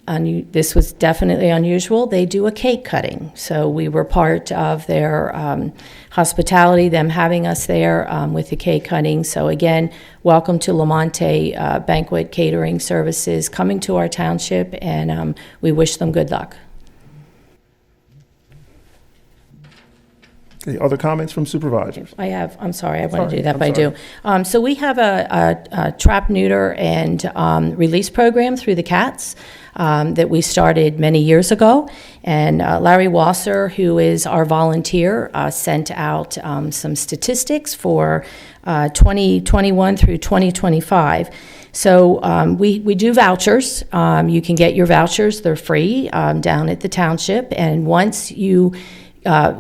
This was definitely unusual. They do a cake cutting. So we were part of their hospitality, them having us there with the cake cutting. So again, welcome to Lumonte Banquet Catering Services coming to our township, and we wish them good luck. Okay, other comments from supervisors? I'm sorry, I want to do that, but I do. So we have a trap, neuter, and release program through the cats that we started many years ago. And Larry Wasser, who is our volunteer, sent out some statistics for 2021 through 2025. So we do vouchers. You can get your vouchers. They're free down at the township. And once you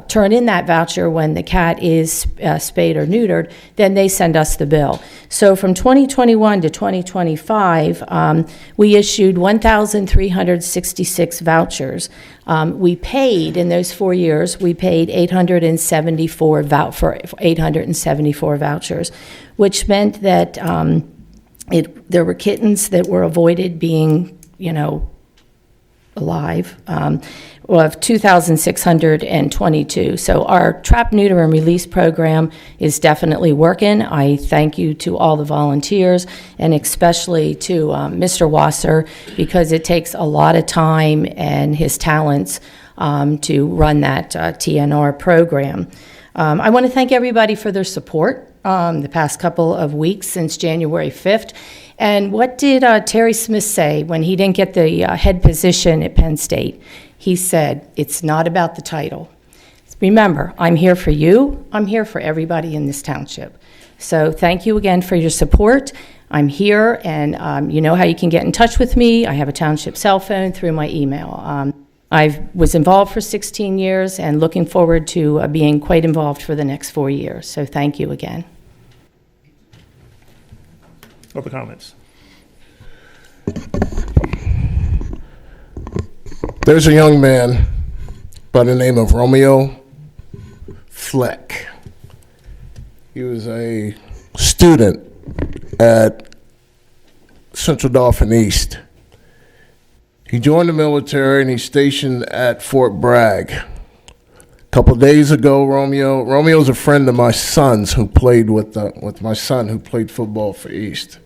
turn in that voucher when the cat is spayed or neutered, then they send us the bill. So from 2021 to 2025, we issued 1,366 vouchers. We paid, in those 4 years, we paid 874 vouchers, which meant that there were kittens that were avoided being, alive, of 2,622. So our trap, neuter, and release program is definitely working. I thank you to all the volunteers, and especially to Mr. Wasser, because it takes a lot of time and his talents to run that TNR program. I want to thank everybody for their support the past couple of weeks since January 5th. And what did Terry Smith say when he didn't get the head position at Penn State? He said, "It's not about the title. Remember, I'm here for you. I'm here for everybody in this township." So thank you again for your support. I'm here, and you know how you can get in touch with me. I have a township cell phone through my email. I was involved for 16 years and looking forward to being quite involved for the next 4 years. So thank you again. Other comments? There's a young man by the name of Romeo Fleck. He was a student at Central Dauphin East. He joined the military and he's stationed at Fort Bragg. A couple days ago, Romeo's a friend of my son's who played with my son who played football for East.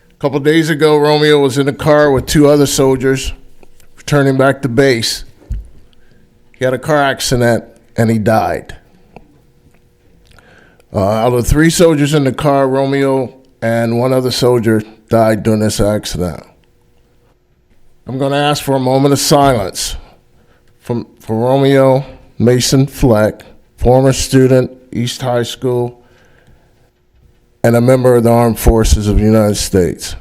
A couple days ago, Romeo was in a car with 2 other soldiers returning back to base. He had a car accident and he died. Out of 3 soldiers in the car, Romeo and 1 other soldier died during this accident. I'm going to ask for a moment of silence for Romeo Mason Fleck former student, East High School, and a member of the Armed Forces of the United States.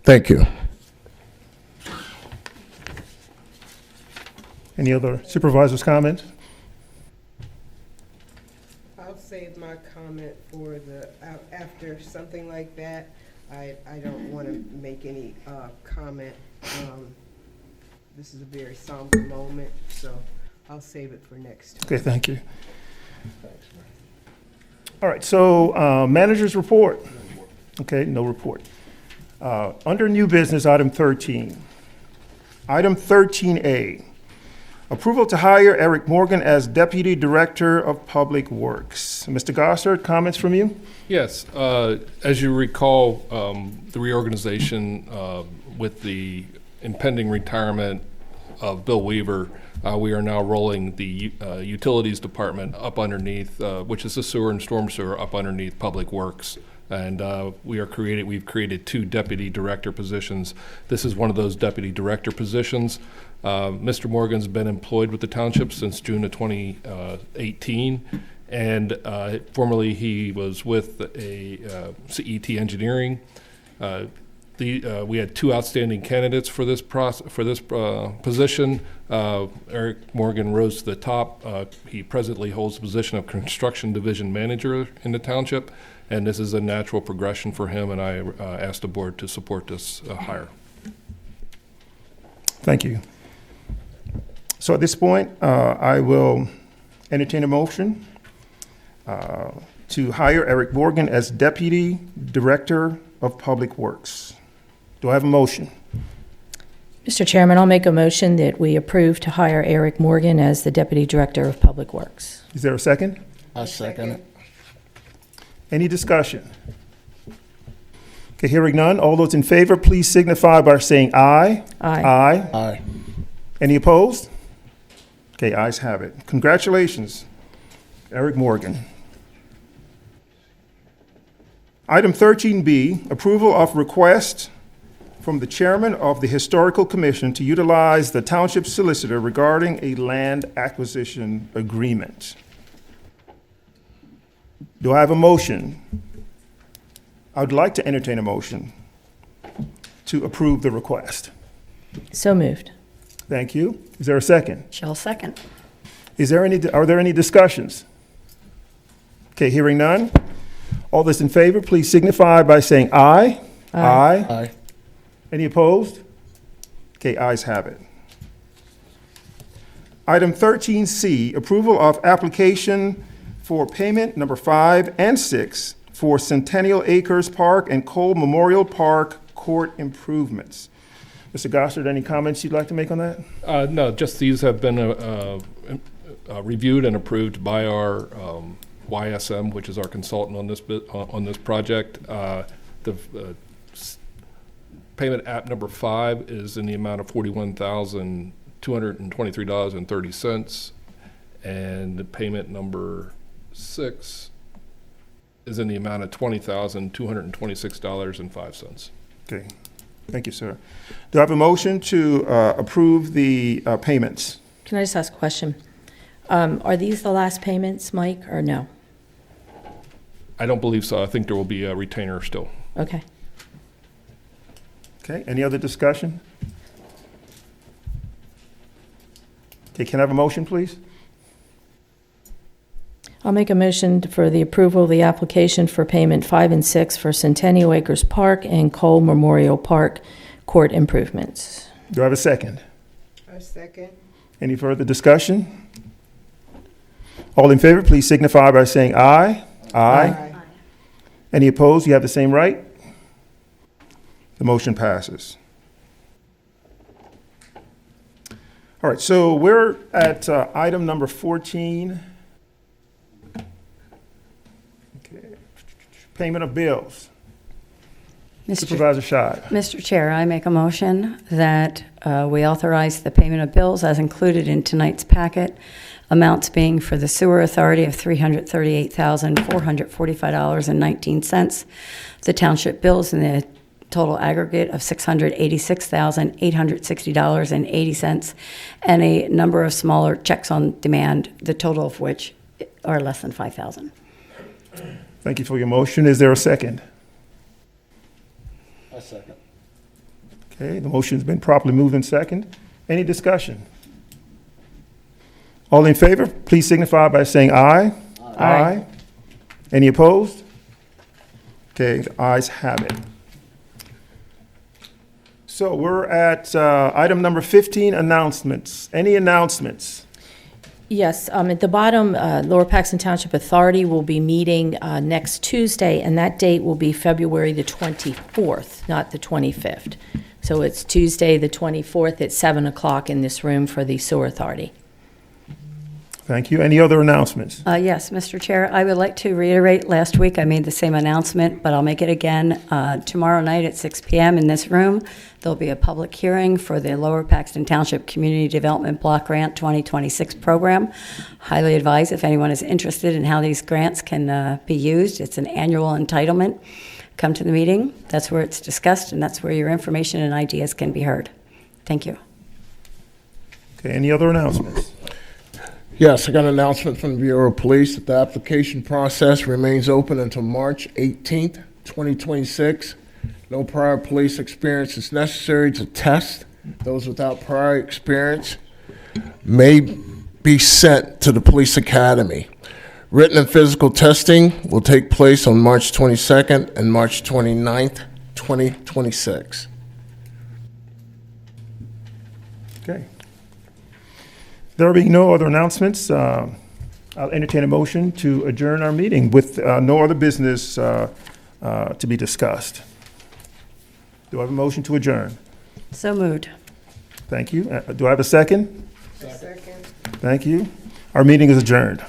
Thank you. Any other supervisors' comments? I'll save my comment for after something like that. I don't want to make any comment. This is a very somber moment, so I'll save it for next time. Okay, thank you. All right, so manager's report. Okay, no report. Under new business, item 13. Item 13A, approval to hire Eric Morgan as Deputy Director of Public Works. Mr. Gossard, comments from you? Yes, as you recall, the reorganization with the impending retirement of Bill Weaver, we are now rolling the Utilities Department up underneath, which is the sewer and storm sewer, up underneath Public Works. And we've created 2 deputy director positions. This is one of those deputy director positions. Mr. Morgan's been employed with the township since June of 2018. And formerly he was with CET Engineering. We had 2 outstanding candidates for this position. Eric Morgan rose to the top. He presently holds the position of Construction Division Manager in the township, and this is a natural progression for him, and I asked the board to support this hire. Thank you. So at this point, I will entertain a motion to hire Eric Morgan as Deputy Director of Public Works. Do I have a motion? Mr. Chairman, I'll make a motion that we approve to hire Eric Morgan as the Deputy Director of Public Works. Is there a second? I second it. Any discussion? Okay, hearing none. All those in favor, please signify by saying aye. Aye. Aye. Aye. Any opposed? Okay, ayes have it. Congratulations, Eric Morgan. Item 13B, approval of request from the chairman of the Historical Commission to utilize the township solicitor regarding a land acquisition agreement. Do I have a motion? I would like to entertain a motion to approve the request. So moved. Thank you. Is there a second? Shall second. Are there any discussions? Okay, hearing none. All those in favor, please signify by saying aye. Aye. Aye. Any opposed? Okay, ayes have it. Item 13C, approval of application for payment number 5 and 6 for Centennial Acres Park and Cole Memorial Park court improvements. Mr. Gossard, any comments you'd like to make on that? No, just these have been reviewed and approved by our YSM, which is our consultant on this project. The payment app number 5 is in the amount of $41,223.30, and the payment number 6 is in the amount of $20,226.05. Okay, thank you, sir. Do I have a motion to approve the payments? Can I just ask a question? Are these the last payments, Mike, or no? I don't believe so. I think there will be a retainer still. Okay. Okay, any other discussion? Okay, can I have a motion, please? I'll make a motion for the approval of the application for payment 5 and 6 for Centennial Acres Park and Cole Memorial Park court improvements. Do I have a second? A second. Any further discussion? All in favor, please signify by saying aye. Aye. Any opposed? You have the same right. The motion passes. All right, so we're at item number 14. Okay. Payment of bills. Supervisor Scheid. Mr. Chair, I make a motion that we authorize the payment of bills as included in tonight's packet, amounts being for the Sewer Authority of $338,445.19, the township bills in the total aggregate of $686,860.80, and a number of smaller checks on demand, the total of which are less than $5,000. Thank you for your motion. Is there a second? A second. Okay, the motion's been properly moved and second. Any discussion? All in favor, please signify by saying aye. Aye. Any opposed? Okay, the ayes have it. So we're at item number 15, announcements. Any announcements? Yes, at the bottom, Lower Paxton Township Authority will be meeting next Tuesday, and that date will be February the 24th, not the 25th. So it's Tuesday, the 24th at 7 o'clock in this room for the Sewer Authority. Thank you. Any other announcements? Yes, Mr. Chair, I would like to reiterate, last week I made the same announcement, but I'll make it again. Tomorrow night at 6 p.m. in this room, there'll be a public hearing for the Lower Paxton Township Community Development Block Grant 2026 program. Highly advise if anyone is interested in how these grants can be used. It's an annual entitlement. Come to the meeting. That's where it's discussed, and that's where your information and ideas can be heard. Thank you. Okay, any other announcements? Yes, I got an announcement from the Bureau of Police that the application process remains open until March 18th, 2026. No prior police experience is necessary to test. Those without prior experience may be sent to the police academy. Written and physical testing will take place on March 22nd and March 29th, 2026. Okay. There being no other announcements, I'll entertain a motion to adjourn our meeting with no other business to be discussed. Do I have a motion to adjourn? So moved. Thank you. Do I have a second? Second. Thank you. Our meeting is adjourned.